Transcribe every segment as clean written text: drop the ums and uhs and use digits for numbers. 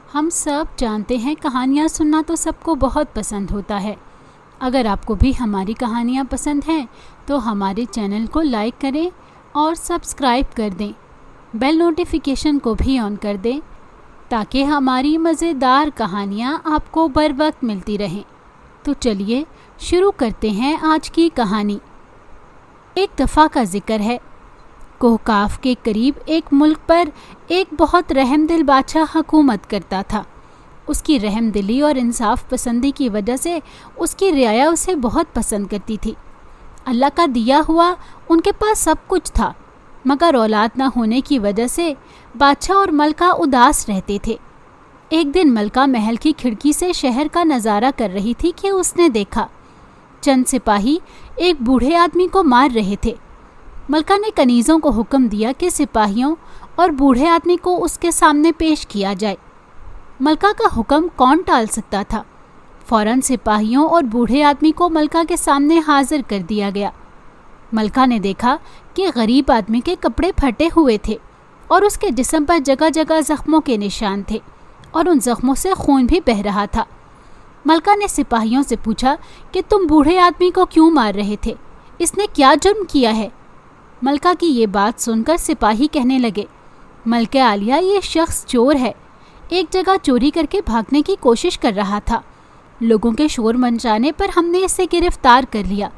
ہم سب جانتے ہیں کہانیاں سننا تو سب کو بہت پسند ہوتا ہے۔ اگر آپ کو بھی ہماری کہانیاں پسند ہیں تو ہمارے چینل کو لائک کریں اور سبسکرائب کر دیں، بیل نوٹیفیکیشن کو بھی آن کر دیں تاکہ ہماری مزیدار کہانیاں آپ کو بر وقت ملتی رہیں۔ تو چلیے شروع کرتے ہیں آج کی کہانی۔ ایک دفعہ کا ذکر ہے، کوہکاف کے قریب ایک ملک پر ایک بہت رحم دل بادشاہ حکومت کرتا تھا۔ اس کی رحم دلی اور انصاف پسندی کی وجہ سے اس کی رعایا اسے بہت پسند کرتی تھی۔ اللہ کا دیا ہوا ان کے پاس سب کچھ تھا، مگر اولاد نہ ہونے کی وجہ سے بادشاہ اور ملکہ اداس رہتے تھے۔ ایک دن ملکہ محل کی کھڑکی سے شہر کا نظارہ کر رہی تھی کہ اس نے دیکھا چند سپاہی ایک بوڑھے آدمی کو مار رہے تھے۔ ملکہ نے کنیزوں کو حکم دیا کہ سپاہیوں اور بوڑھے آدمی کو اس کے سامنے پیش کیا جائے۔ ملکہ کا حکم کون ٹال سکتا تھا؟ فوراً سپاہیوں اور بوڑھے آدمی کو ملکہ کے سامنے حاضر کر دیا گیا۔ ملکہ نے دیکھا کہ غریب آدمی کے کپڑے پھٹے ہوئے تھے اور اس کے جسم پر جگہ جگہ زخموں کے نشان تھے اور ان زخموں سے خون بھی بہہ رہا تھا۔ ملکہ نے سپاہیوں سے پوچھا کہ تم بوڑھے آدمی کو کیوں مار رہے تھے؟ اس نے کیا جرم کیا ہے؟ ملکہ کی یہ بات سن کر سپاہی کہنے لگے، ملکہ عالیہ، یہ شخص چور ہے، ایک جگہ چوری کر کے بھاگنے کی کوشش کر رہا تھا۔ لوگوں کے شور منچانے پر ہم نے اسے گرفتار کر لیا۔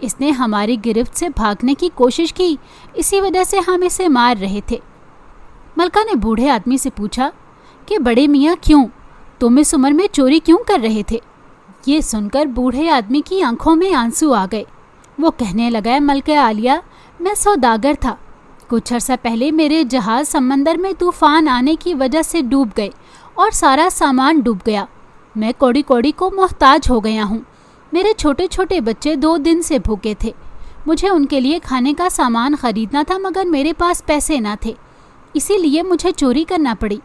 اس نے ہماری گرفت سے بھاگنے کی کوشش کی، اسی وجہ سے ہم اسے مار رہے تھے۔ ملکہ نے بوڑھے آدمی سے پوچھا کہ بڑے میاں، کیوں تم اس عمر میں چوری کیوں کر رہے تھے؟ یہ سن کر بوڑھے آدمی کی آنکھوں میں آنسو آ گئے۔ وہ کہنے لگا، ملکہ عالیہ، میں سوداگر تھا۔ کچھ عرصہ پہلے میرے جہاز سمندر میں طوفان آنے کی وجہ سے ڈوب گئے اور سارا سامان ڈوب گیا۔ میں کوڑی کوڑی کو محتاج ہو گیا ہوں۔ میرے چھوٹے چھوٹے بچے 2 دن سے بھوکے تھے۔ مجھے ان کے لیے کھانے کا سامان خریدنا تھا، مگر میرے پاس پیسے نہ تھے، اسی لیے مجھے چوری کرنا پڑی۔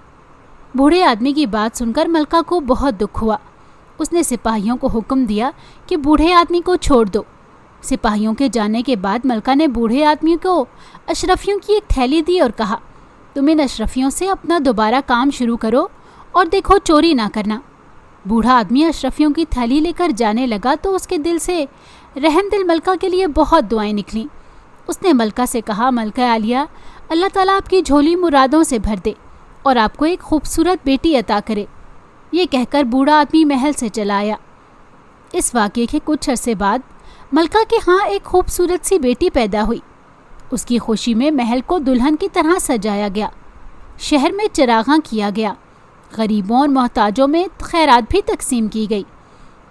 بوڑھے آدمی کی بات سن کر ملکہ کو بہت دکھ ہوا۔ اس نے سپاہیوں کو حکم دیا کہ بوڑھے آدمی کو چھوڑ دو۔ سپاہیوں کے جانے کے بعد ملکہ نے بوڑھے آدمی کو اشرفیوں کی ایک تھیلی دی اور کہا، تم ان اشرفیوں سے اپنا دوبارہ کام شروع کرو اور دیکھو چوری نہ کرنا۔ بوڑھا آدمی اشرفیوں کی تھیلی لے کر جانے لگا تو اس کے دل سے رحم دل ملکہ کے لیے بہت دعائیں نکلیں۔ اس نے ملکہ سے کہا، ملکہ عالیہ، اللہ تعالیٰ آپ کی جھولی مرادوں سے بھر دے اور آپ کو ایک خوبصورت بیٹی عطا کرے۔ یہ کہہ کر بوڑھا آدمی محل سے چلا آیا۔ اس واقعے کے کچھ عرصے بعد ملکہ کے ہاں ایک خوبصورت سی بیٹی پیدا ہوئی۔ اس کی خوشی میں محل کو دلہن کی طرح سجایا گیا، شہر میں چراغاں کیا گیا، غریبوں اور محتاجوں میں خیرات بھی تقسیم کی گئی۔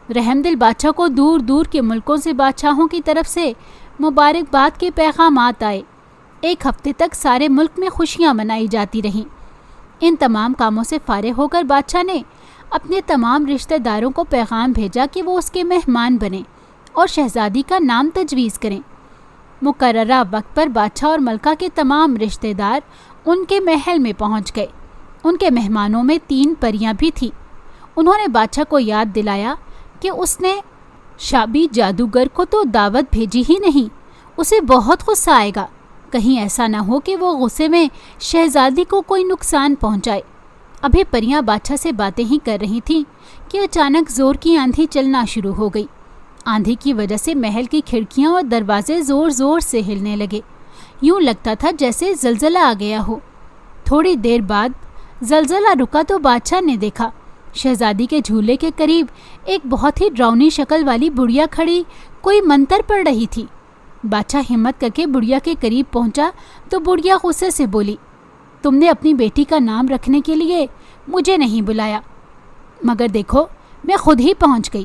رحم دل بادشاہ کو دور دور کے ملکوں سے بادشاہوں کی طرف سے مبارکباد کے پیغامات آئے۔ ایک ہفتے تک سارے ملک میں خوشیاں منائی جاتی رہیں۔ ان تمام کاموں سے فارغ ہو کر بادشاہ نے اپنے تمام رشتہ داروں کو پیغام بھیجا کہ وہ اس کے مہمان بنیں اور شہزادی کا نام تجویز کریں۔ مقررہ وقت پر بادشاہ اور ملکہ کے تمام رشتہ دار ان کے محل میں پہنچ گئے۔ ان کے مہمانوں میں 3 پریاں بھی تھیں۔ انہوں نے بادشاہ کو یاد دلایا کہ اس نے شابی جادوگر کو تو دعوت بھیجی ہی نہیں، اسے بہت غصہ آئے گا، کہیں ایسا نہ ہو کہ وہ غصے میں شہزادی کو کوئی نقصان پہنچائے۔ ابھی پریاں بادشاہ سے باتیں ہی کر رہی تھیں کہ اچانک زور کی آندھی چلنا شروع ہو گئی۔ آندھی کی وجہ سے محل کی کھڑکیاں اور دروازے زور زور سے ہلنے لگے، یوں لگتا تھا جیسے زلزلہ آ گیا ہو۔ تھوڑی دیر بعد زلزلہ رکا تو بادشاہ نے دیکھا شہزادی کے جھولے کے قریب ایک بہت ہی ڈراؤنی شکل والی بڑھیا کھڑی کوئی منتر پڑھ رہی تھی۔ بادشاہ ہمت کر کے بڑھیا کے قریب پہنچا تو بڑھیا غصے سے بولی، تم نے اپنی بیٹی کا نام رکھنے کے لیے مجھے نہیں بلایا، مگر دیکھو میں خود ہی پہنچ گئی۔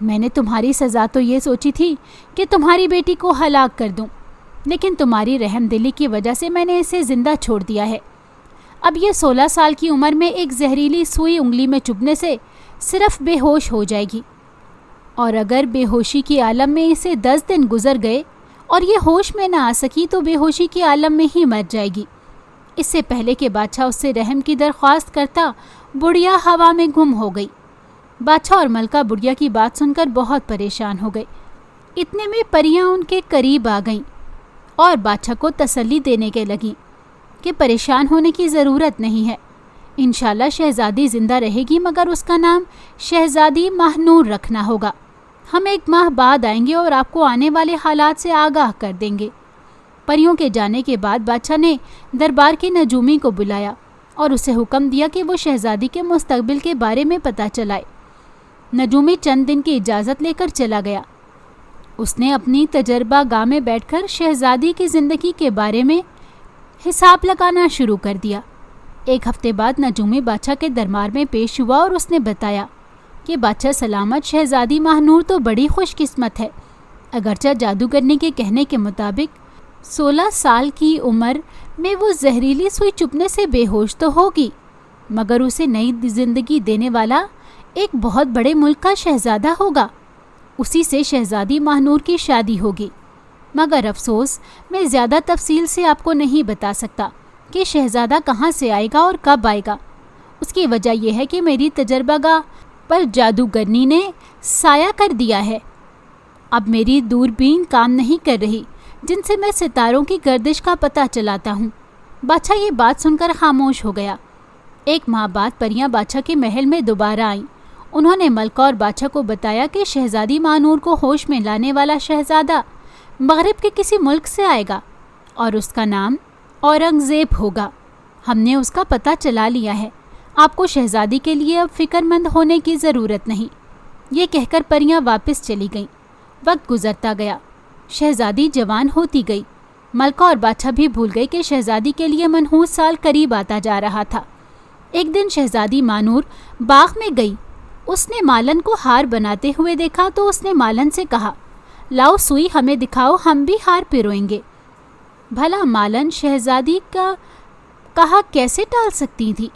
میں نے تمہاری سزا تو یہ سوچی تھی کہ تمہاری بیٹی کو ہلاک کر دوں، لیکن تمہاری رحم دلی کی وجہ سے میں نے اسے زندہ چھوڑ دیا ہے۔ اب یہ 16 سال کی عمر میں ایک زہریلی سوئی انگلی میں چبھنے سے صرف بے ہوش ہو جائے گی، اور اگر بے ہوشی کے عالم میں اسے 10 دن گزر گئے اور یہ ہوش میں نہ آ سکی تو بے ہوشی کے عالم میں ہی مر جائے گی۔ اس سے پہلے کہ بادشاہ اس سے رحم کی درخواست کرتا، بڑھیا ہوا میں گم ہو گئی۔ بادشاہ اور ملکہ بڑھیا کی بات سن کر بہت پریشان ہو گئے۔ اتنے میں پریاں ان کے قریب آ گئیں اور بادشاہ کو تسلی دینے کے لگیں کہ پریشان ہونے کی ضرورت نہیں ہے، انشاءاللہ شہزادی زندہ رہے گی، مگر اس کا نام شہزادی ماہنور رکھنا ہوگا۔ ہم 1 ماہ بعد آئیں گے اور آپ کو آنے والے حالات سے آگاہ کر دیں گے۔ پریوں کے جانے کے بعد بادشاہ نے دربار کے نجومی کو بلایا اور اسے حکم دیا کہ وہ شہزادی کے مستقبل کے بارے میں پتہ چلائے۔ نجومی چند دن کی اجازت لے کر چلا گیا۔ اس نے اپنی تجربہ گاہ میں بیٹھ کر شہزادی کی زندگی کے بارے میں حساب لگانا شروع کر دیا۔ 1 ہفتے بعد نجومی بادشاہ کے دربار میں پیش ہوا اور اس نے بتایا کہ بادشاہ سلامت، شہزادی ماہنور تو بڑی خوش قسمت ہے۔ اگرچہ جادوگرنی کے کہنے کے مطابق 16 سال کی عمر میں وہ زہریلی سوئی چبھنے سے بے ہوش تو ہوگی، مگر اسے نئی زندگی دینے والا ایک بہت بڑے ملک کا شہزادہ ہوگا۔ اسی سے شہزادی ماہنور کی شادی ہوگی۔ مگر افسوس، میں زیادہ تفصیل سے آپ کو نہیں بتا سکتا کہ شہزادہ کہاں سے آئے گا اور کب آئے گا۔ اس کی وجہ یہ ہے کہ میری تجربہ گاہ پر جادوگرنی نے سایہ کر دیا ہے۔ اب میری دوربین کام نہیں کر رہی جن سے میں ستاروں کی گردش کا پتہ چلاتا ہوں۔ بادشاہ یہ بات سن کر خاموش ہو گیا۔ 1 ماہ بعد پریاں بادشاہ کے محل میں دوبارہ آئیں۔ انہوں نے ملکہ اور بادشاہ کو بتایا کہ شہزادی ماہنور کو ہوش میں لانے والا شہزادہ مغرب کے کسی ملک سے آئے گا اور اس کا نام اورنگزیب ہوگا۔ ہم نے اس کا پتہ چلا لیا ہے۔ آپ کو شہزادی کے لیے اب فکر مند ہونے کی ضرورت نہیں۔ یہ کہہ کر پریاں واپس چلی گئیں۔ وقت گزرتا گیا، شہزادی جوان ہوتی گئی۔ ملکہ اور بادشاہ بھی بھول گئے کہ شہزادی کے لیے منحوس سال قریب آتا جا رہا تھا۔ ایک دن شہزادی ماہنور باغ میں گئی۔ اس نے مالن کو ہار بناتے ہوئے دیکھا تو اس نے مالن سے کہا، لاؤ سوئی ہمیں دکھاؤ، ہم بھی ہار پروئیں گے۔ بھلا مالن شہزادی کا کہا کیسے ٹال سکتی تھی؟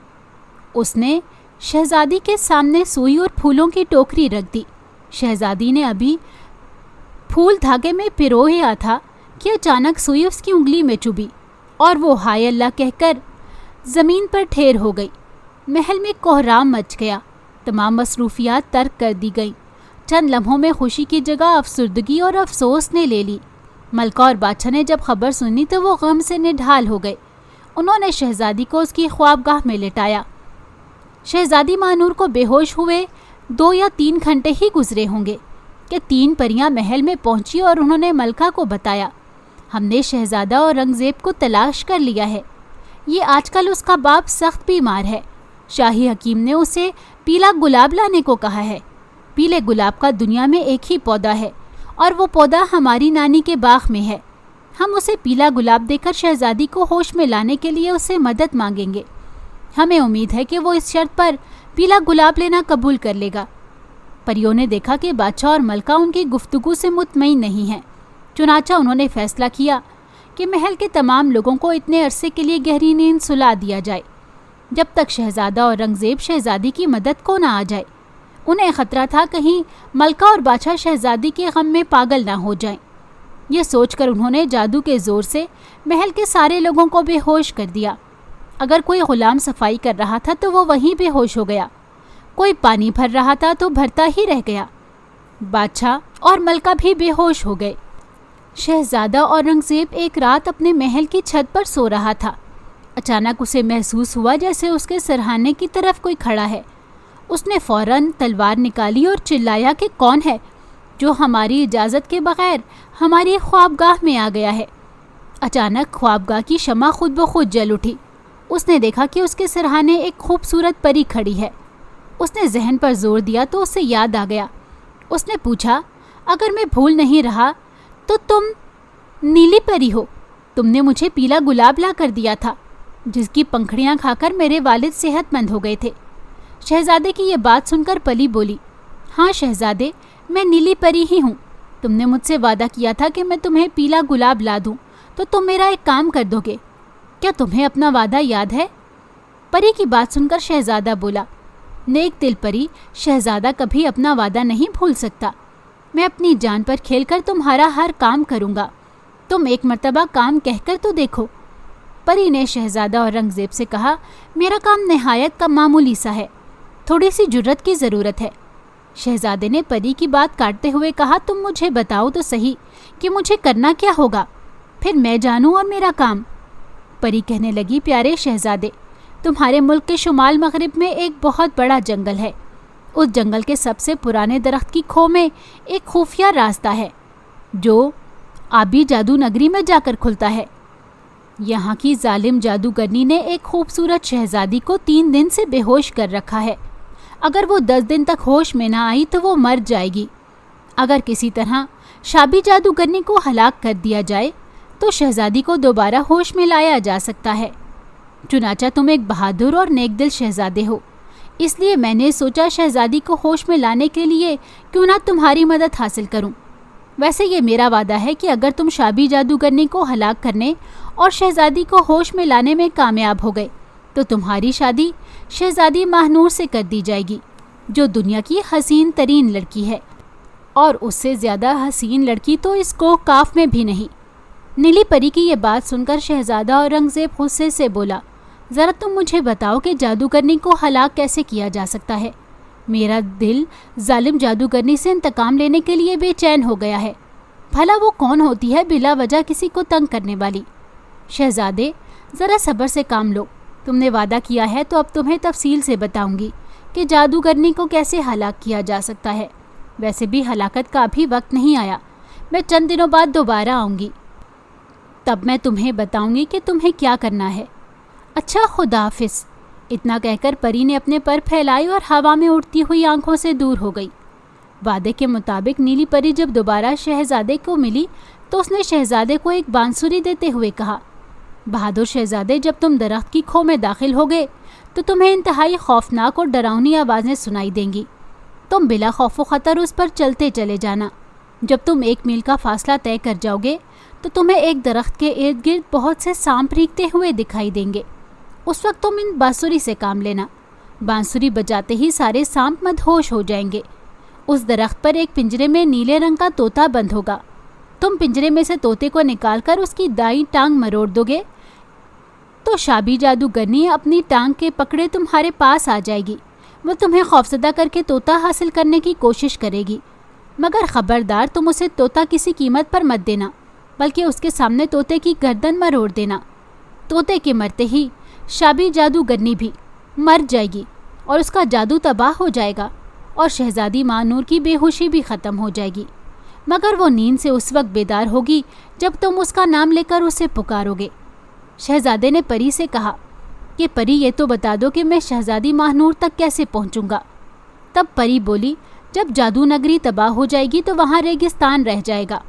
اس نے شہزادی کے سامنے سوئی اور پھولوں کی ٹوکری رکھ دی۔ شہزادی نے ابھی پھول دھاگے میں پرویا تھا کہ اچانک سوئی اس کی انگلی میں چبھی اور وہ ہائے اللہ کہہ کر زمین پر ٹھیر ہو گئی۔ محل میں کوہرام مچ گیا۔ تمام مصروفیات ترک کر دی گئیں۔ چند لمحوں میں خوشی کی جگہ افسردگی اور افسوس نے لے لی۔ ملکہ اور بادشاہ نے جب خبر سنی تو وہ غم سے نڈھال ہو گئے۔ انہوں نے شہزادی کو اس کی خوابگاہ میں لٹایا۔ شہزادی ماہنور کو بے ہوش ہوئے 2 یا 3 گھنٹے ہی گزرے ہوں گے کہ 3 پریاں محل میں پہنچی اور انہوں نے ملکہ کو بتایا، ہم نے شہزادہ اورنگزیب کو تلاش کر لیا ہے۔ یہ آج کل اس کا باپ سخت بیمار ہے۔ شاہی حکیم نے اسے پیلا گلاب لانے کو کہا ہے۔ پیلے گلاب کا دنیا میں ایک ہی پودا ہے اور وہ پودا ہماری نانی کے باغ میں ہے۔ ہم اسے پیلا گلاب دے کر شہزادی کو ہوش میں لانے کے لیے اسے مدد مانگیں گے۔ ہمیں امید ہے کہ وہ اس شرط پر پیلا گلاب لینا قبول کر لے گا۔ پریوں نے دیکھا کہ بادشاہ اور ملکہ ان کی گفتگو سے مطمئن نہیں ہیں، چنانچہ انہوں نے فیصلہ کیا کہ محل کے تمام لوگوں کو اتنے عرصے کے لیے گہری نیند سلا دیا جائے جب تک شہزادہ اورنگزیب شہزادی کی مدد کو نہ آ جائے۔ انہیں خطرہ تھا کہیں ملکہ اور بادشاہ شہزادی کے غم میں پاگل نہ ہو جائیں۔ یہ سوچ کر انہوں نے جادو کے زور سے محل کے سارے لوگوں کو بے ہوش کر دیا۔ اگر کوئی غلام صفائی کر رہا تھا تو وہ وہیں بے ہوش ہو گیا، کوئی پانی بھر رہا تھا تو بھرتا ہی رہ گیا۔ بادشاہ اور ملکہ بھی بے ہوش ہو گئے۔ شہزادہ اورنگزیب ایک رات اپنے محل کی چھت پر سو رہا تھا۔ اچانک اسے محسوس ہوا جیسے اس کے سرہانے کی طرف کوئی کھڑا ہے۔ اس نے فوراً تلوار نکالی اور چلایا کہ کون ہے جو ہماری اجازت کے بغیر ہماری خوابگاہ میں آ گیا ہے۔ اچانک خوابگاہ کی شمع خود بخود جل اٹھی۔ اس نے دیکھا کہ اس کے سرہانے ایک خوبصورت پری کھڑی ہے۔ اس نے ذہن پر زور دیا تو اسے یاد آ گیا۔ اس نے پوچھا، اگر میں بھول نہیں رہا تو تم نیلی پری ہو؟ تم نے مجھے پیلا گلاب لا کر دیا تھا جس کی پنکھڑیاں کھا کر میرے والد صحت مند ہو گئے تھے۔ شہزادے کی یہ بات سن کر پلی بولی، ہاں شہزادے، میں نیلی پری ہی ہوں۔ تم نے مجھ سے وعدہ کیا تھا کہ میں تمہیں پیلا گلاب لا دوں تو تم میرا ایک کام کر دو گے۔ کیا تمہیں اپنا وعدہ یاد ہے؟ پری کی بات سن کر شہزادہ بولا، نیک دل پری، شہزادہ کبھی اپنا وعدہ نہیں بھول سکتا۔ میں اپنی جان پر کھیل کر تمہارا ہر کام کروں گا۔ تم ایک مرتبہ کام کہہ کر تو دیکھو۔ پری نے شہزادہ اورنگزیب سے کہا، میرا کام نہایت کا معمولی سا ہے، تھوڑی سی جرت کی ضرورت ہے۔ شہزادے نے پری کی بات کاٹتے ہوئے کہا، تم مجھے بتاؤ تو صحیح کہ مجھے کرنا کیا ہوگا، پھر میں جانوں اور میرا کام۔ پری کہنے لگی، پیارے شہزادے، تمہارے ملک کے شمال مغرب میں ایک بہت بڑا جنگل ہے۔ اس جنگل کے سب سے پرانے درخت کی کھو میں ایک خفیہ راستہ ہے جو آبی جادو نگری میں جا کر کھلتا ہے۔ یہاں کی ظالم جادوگرنی نے ایک خوبصورت شہزادی کو 3 دن سے بے ہوش کر رکھا ہے۔ اگر وہ 10 دن تک ہوش میں نہ آئی تو وہ مر جائے گی۔ اگر کسی طرح شابی جادوگرنی کو ہلاک کر دیا جائے تو شہزادی کو دوبارہ ہوش میں لایا جا سکتا ہے۔ چنانچہ تم ایک بہادر اور نیک دل شہزادے ہو، اس لیے میں نے سوچا شہزادی کو ہوش میں لانے کے لیے کیوں نہ تمہاری مدد حاصل کروں۔ ویسے یہ میرا وعدہ ہے کہ اگر تم شابی جادوگرنی کو ہلاک کرنے اور شہزادی کو ہوش میں لانے میں کامیاب ہو گئے تو تمہاری شادی شہزادی ماہنور سے کر دی جائے گی، جو دنیا کی حسین ترین لڑکی ہے، اور اس سے زیادہ حسین لڑکی تو اس کو کاف میں بھی نہیں۔ نیلی پری کی یہ بات سن کر شہزادہ اورنگزیب غصے سے بولا، ذرا تم مجھے بتاؤ کہ جادوگرنی کو ہلاک کیسے کیا جا سکتا ہے؟ میرا دل ظالم جادوگرنی سے انتقام لینے کے لیے بے چین ہو گیا ہے۔ بھلا وہ کون ہوتی ہے بلا وجہ کسی کو تنگ کرنے والی؟ شہزادے، ذرا صبر سے کام لو۔ تم نے وعدہ کیا ہے تو اب تمہیں تفصیل سے بتاؤں گی کہ جادوگرنی کو کیسے ہلاک کیا جا سکتا ہے۔ ویسے بھی ہلاکت کا ابھی وقت نہیں آیا، میں چند دنوں بعد دوبارہ آؤں گی، تب میں تمہیں بتاؤں گی کہ تمہیں کیا کرنا ہے۔ اچھا، خدا حافظ۔ اتنا کہہ کر پری نے اپنے پر پھیلائے اور ہوا میں اڑتی ہوئی آنکھوں سے دور ہو گئی۔ وعدے کے مطابق نیلی پری جب دوبارہ شہزادے کو ملی تو اس نے شہزادے کو ایک بانسری دیتے ہوئے کہا، بہادر شہزادے، جب تم درخت کی کھو میں داخل ہوگے تو تمہیں انتہائی خوفناک اور ڈراؤنی آوازیں سنائی دیں گی۔ تم بلا خوف و خطر اس پر چلتے چلے جانا۔ جب تم 1 میل کا فاصلہ طے کر جاؤ گے تو تمہیں ایک درخت کے ارد گرد بہت سے سانپ رینگتے ہوئے دکھائی دیں گے۔ اس وقت تم ان بانسری سے کام لینا۔ بانسری بجاتے ہی سارے سانپ مدہوش ہو جائیں گے۔ اس درخت پر ایک پنجرے میں نیلے رنگ کا طوطا بند ہوگا۔ تم پنجرے میں سے طوطے کو نکال کر اس کی دائیں ٹانگ مروڑ دو گے تو شابی جادوگرنی اپنی ٹانگ کے پکڑے تمہارے پاس آ جائے گی۔ وہ تمہیں خوفزدہ کر کے طوطا حاصل کرنے کی کوشش کرے گی، مگر خبردار تم اسے طوطا کسی قیمت پر مت دینا، بلکہ اس کے سامنے طوطے کی گردن مروڑ دینا۔ طوطے کے مرتے ہی شابی جادوگرنی بھی مر جائے گی اور اس کا جادو تباہ ہو جائے گا اور شہزادی مانور کی بے ہوشی بھی ختم ہو جائے گی، مگر وہ نیند سے اس وقت بیدار ہوگی جب تم اس کا نام لے کر اسے پکارو گے۔ شہزادے نے پری سے کہا کہ پری، یہ تو بتا دو کہ میں شہزادی ماہنور تک کیسے پہنچوں گا؟ تب پری بولی، جب جادو نگری تباہ ہو جائے گی تو وہاں ریگستان رہ جائے گا۔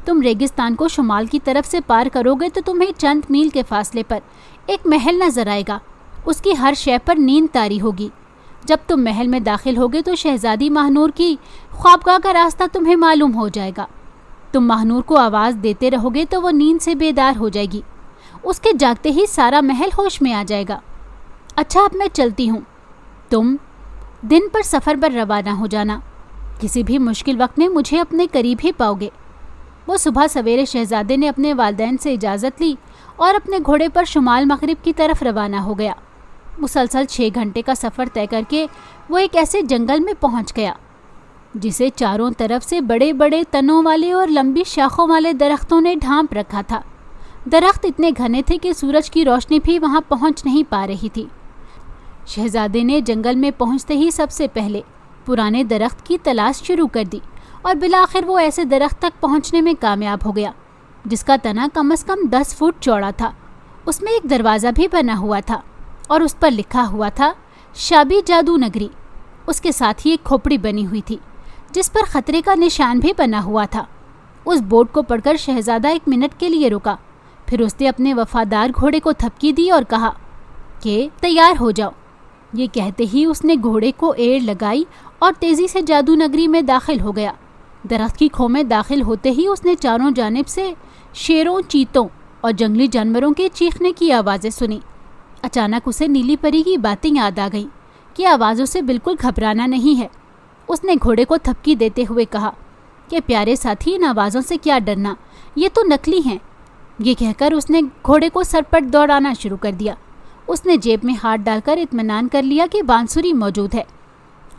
تم ریگستان کو شمال کی طرف سے پار کرو گے تو تمہیں چند میل کے فاصلے پر ایک محل نظر آئے گا، اس کی ہر شے پر نیند طاری ہوگی۔ جب تم محل میں داخل ہوگے تو شہزادی ماہنور کی خوابگاہ کا راستہ تمہیں معلوم ہو جائے گا۔ تم ماہنور کو آواز دیتے رہو گے تو وہ نیند سے بیدار ہو جائے گی، اس کے جاگتے ہی سارا محل ہوش میں آ جائے گا۔ اچھا، اب میں چلتی ہوں، تم دن پر سفر پر روانہ ہو جانا، کسی بھی مشکل وقت میں مجھے اپنے قریب ہی پاؤ گے۔ وہ صبح سویرے شہزادے نے اپنے والدین سے اجازت لی اور اپنے گھوڑے پر شمال مغرب کی طرف روانہ ہو گیا۔ مسلسل 6 گھنٹے کا سفر طے کر کے وہ ایک ایسے جنگل میں پہنچ گیا جسے چاروں طرف سے بڑے بڑے تنوں والے اور لمبی شاخوں والے درختوں نے ڈھانپ رکھا تھا۔ درخت اتنے گھنے تھے کہ سورج کی روشنی بھی وہاں پہنچ نہیں پا رہی تھی۔ شہزادے نے جنگل میں پہنچتے ہی سب سے پہلے پرانے درخت کی تلاش شروع کر دی اور بالآخر وہ ایسے درخت تک پہنچنے میں کامیاب ہو گیا جس کا تنا کم از کم 10 فٹ چوڑا تھا۔ اس میں ایک دروازہ بھی بنا ہوا تھا اور اس پر لکھا ہوا تھا شابی جادو نگری۔ اس کے ساتھ ہی ایک کھوپڑی بنی ہوئی تھی جس پر خطرے کا نشان بھی بنا ہوا تھا۔ اس بورڈ کو پڑھ کر شہزادہ 1 منٹ کے لیے رکا، پھر اس نے اپنے وفادار گھوڑے کو تھپکی دی اور کہا کہ تیار ہو جاؤ۔ یہ کہتے ہی اس نے گھوڑے کو ایڑ لگائی اور تیزی سے جادو نگری میں داخل ہو گیا۔ درخت کی کھو میں داخل ہوتے ہی اس نے چاروں جانب سے شیروں، چیتوں اور جنگلی جانوروں کے چیخنے کی آوازیں سنی۔ اچانک اسے نیلی پری کی باتیں یاد آ گئیں کہ آوازوں سے بالکل گھبرانا نہیں ہے۔ اس نے گھوڑے کو تھپکی دیتے ہوئے کہا کہ پیارے ساتھی، ان آوازوں سے کیا ڈرنا، یہ تو نکلی ہیں۔ یہ کہہ کر اس نے گھوڑے کو سرپٹ دوڑانا شروع کر دیا۔ اس نے جیب میں ہاتھ ڈال کر اطمینان کر لیا کہ بانسری موجود ہے۔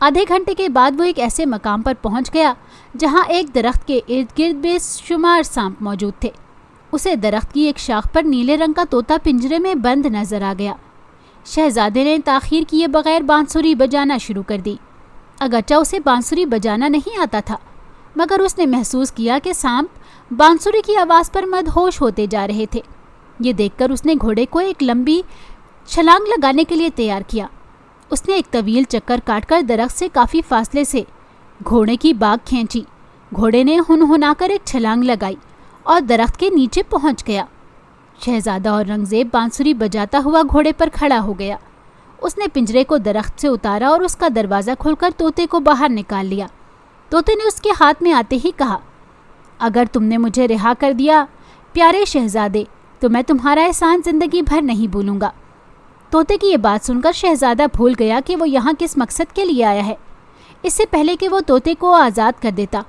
آدھے گھنٹے کے بعد وہ ایک ایسے مقام پر پہنچ گیا جہاں ایک درخت کے ارد گرد بے شمار سانپ موجود تھے۔ اسے درخت کی ایک شاخ پر نیلے رنگ کا طوطا پنجرے میں بند نظر آ گیا۔ شہزادے نے تاخیر کیے بغیر بانسری بجانا شروع کر دی۔ اگرچہ اسے بانسری بجانا نہیں آتا تھا، مگر اس نے محسوس کیا کہ سانپ بانسری کی آواز پر مدہوش ہوتے جا رہے تھے۔ یہ دیکھ کر اس نے گھوڑے کو ایک لمبی چھلانگ لگانے کے لیے تیار کیا۔ اس نے ایک طویل چکر کاٹ کر درخت سے کافی فاصلے سے گھوڑے کی باگ کھینچی۔ گھوڑے نے ہنہنا کر ایک چھلانگ لگائی اور درخت کے نیچے پہنچ گیا۔ شہزادہ اورنگزیب بانسری بجاتا ہوا گھوڑے پر کھڑا ہو گیا۔ اس نے پنجرے کو درخت سے اتارا اور اس کا دروازہ کھول کر طوطے کو باہر نکال لیا۔ طوطے نے اس کے ہاتھ میں آتے ہی کہا، اگر تم نے مجھے رہا کر دیا پیارے شہزادے تو میں تمہارا احسان زندگی بھر نہیں بھولوں گا۔ طوطے کی یہ بات سن کر شہزادہ بھول گیا کہ وہ یہاں کس مقصد کے لیے آیا ہے۔ اس سے پہلے کہ وہ طوطے کو آزاد کر دیتا،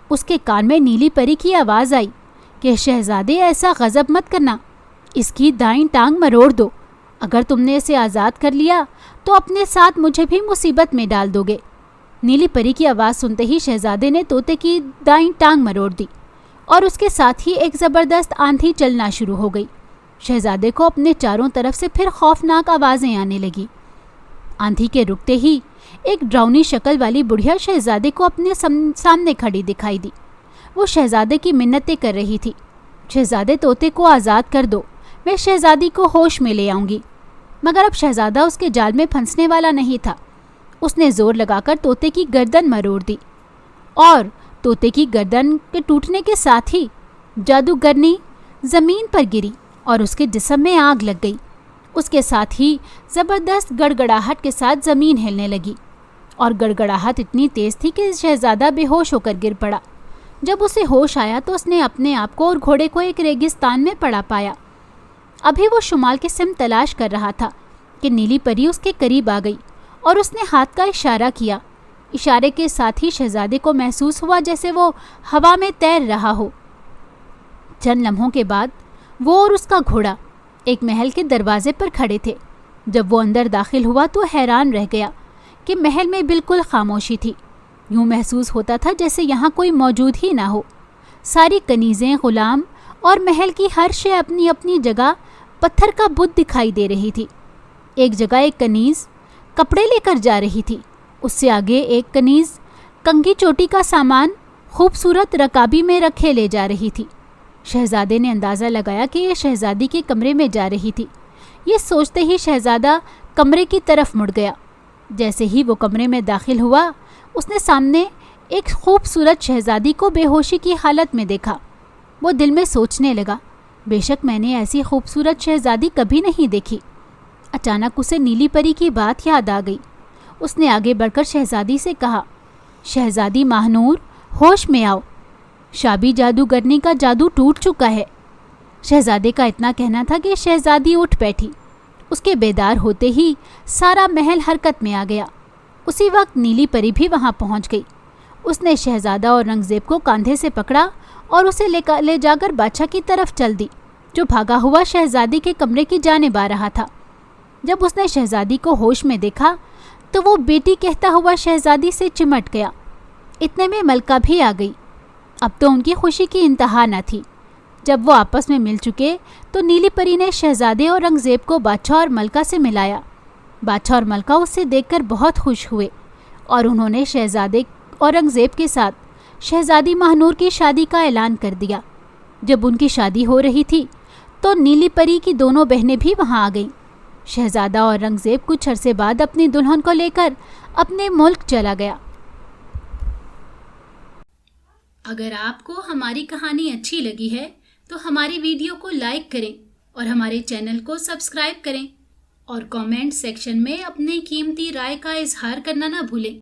اس کے کان میں نیلی پری کی آواز آئی کہ شہزادے ایسا غضب مت کرنا، اس کی دائیں ٹانگ مروڑ دو۔ اگر تم نے اسے آزاد کر لیا تو اپنے ساتھ مجھے بھی مصیبت میں ڈال دو گے۔ نیلی پری کی آواز سنتے ہی شہزادے نے طوطے کی دائیں ٹانگ مروڑ دی اور اس کے ساتھ ہی ایک زبردست آندھی چلنا شروع ہو گئی۔ شہزادے کو اپنے چاروں طرف سے پھر خوفناک آوازیں آنے لگیں۔ آندھی کے رکتے ہی ایک ڈراؤنی شکل والی بڑھیا شہزادے کو اپنے سامنے کھڑی دکھائی دی۔ وہ شہزادے کی منتیں کر رہی تھی، شہزادے طوطے کو آزاد کر دو، میں شہزادی کو ہوش میں لے آؤں گی۔ مگر اب شہزادہ اس کے جال میں پھنسنے والا نہیں تھا۔ اس نے زور لگا کر طوطے کی گردن مروڑ دی اور طوطے کی گردن کے ٹوٹنے کے ساتھ ہی جادوگرنی زمین پر گری اور اس کے جسم میں آگ لگ گئی۔ اس کے ساتھ ہی زبردست گڑگڑاہٹ کے ساتھ زمین ہلنے لگی اور گڑگڑاہٹ اتنی تیز تھی کہ شہزادہ بے ہوش ہو کر گر پڑا۔ جب اسے ہوش آیا تو اس نے اپنے آپ کو اور گھوڑے کو ایک ریگستان میں پڑا پایا۔ ابھی وہ شمال کی سمت تلاش کر رہا تھا کہ نیلی پری اس کے قریب آ گئی اور اس نے ہاتھ کا اشارہ کیا۔ اشارے کے ساتھ ہی شہزادے کو محسوس ہوا جیسے وہ ہوا میں تیر رہا ہو۔ چند لمحوں کے بعد وہ اور اس کا گھوڑا ایک محل کے دروازے پر کھڑے تھے۔ جب وہ اندر داخل ہوا تو حیران رہ گیا کہ محل میں بالکل خاموشی تھی۔ یوں محسوس ہوتا تھا جیسے یہاں کوئی موجود ہی نہ ہو۔ ساری کنیزیں، غلام اور محل کی ہر شے اپنی اپنی جگہ پتھر کا بت دکھائی دے رہی تھی۔ ایک جگہ ایک کنیز کپڑے لے کر جا رہی تھی، اس سے آگے ایک کنیز کنگھی چوٹی کا سامان خوبصورت رکابی میں رکھے لے جا رہی تھی۔ شہزادے نے اندازہ لگایا کہ یہ شہزادی کے کمرے میں جا رہی تھی۔ یہ سوچتے ہی شہزادہ کمرے کی طرف مڑ گیا۔ جیسے ہی وہ کمرے میں داخل ہوا، اس نے سامنے ایک خوبصورت شہزادی کو بے ہوشی کی حالت میں دیکھا۔ وہ دل میں سوچنے لگا، بے شک میں نے ایسی خوبصورت شہزادی کبھی نہیں دیکھی۔ اچانک اسے نیلی پری کی بات یاد آ گئی۔ اس نے آگے بڑھ کر شہزادی سے کہا، شہزادی ماہنور، ہوش میں آؤ، شابی جادوگرنی کا جادو ٹوٹ چکا ہے۔ شہزادے کا اتنا کہنا تھا کہ شہزادی اٹھ بیٹھی۔ اس کے بیدار ہوتے ہی سارا محل حرکت میں آ گیا۔ اسی وقت نیلی پری بھی وہاں پہنچ گئی۔ اس نے شہزادہ اورنگزیب کو کاندھے سے پکڑا اور اسے لے جا کر بادشاہ کی طرف چل دی، جو بھاگا ہوا شہزادی کے کمرے کی جانب آ رہا تھا۔ جب اس نے شہزادی کو ہوش میں دیکھا تو وہ بیٹی کہتا ہوا شہزادی سے چمٹ گیا۔ اتنے میں ملکہ بھی آ گئی۔ اب تو ان کی خوشی کی انتہا نہ تھی۔ جب وہ آپس میں مل چکے تو نیلی پری نے شہزادے اورنگزیب کو بادشاہ اور ملکہ سے ملایا۔ بادشاہ اور ملکہ اس سے دیکھ کر بہت خوش ہوئے اور انہوں نے شہزادے اورنگزیب کے ساتھ شہزادی ماہنور کی شادی کا اعلان کر دیا۔ جب ان کی شادی ہو رہی تھی تو نیلی پری کی دونوں بہنیں بھی وہاں آ گئیں۔ شہزادہ اورنگزیب کچھ عرصے بعد اپنی دلہن کو لے کر اپنے ملک چلا گیا۔ اگر آپ کو ہماری کہانی اچھی لگی ہے تو ہماری ویڈیو کو لائک کریں اور ہمارے چینل کو سبسکرائب کریں اور کامنٹ سیکشن میں اپنی قیمتی رائے کا اظہار کرنا نہ بھولیں۔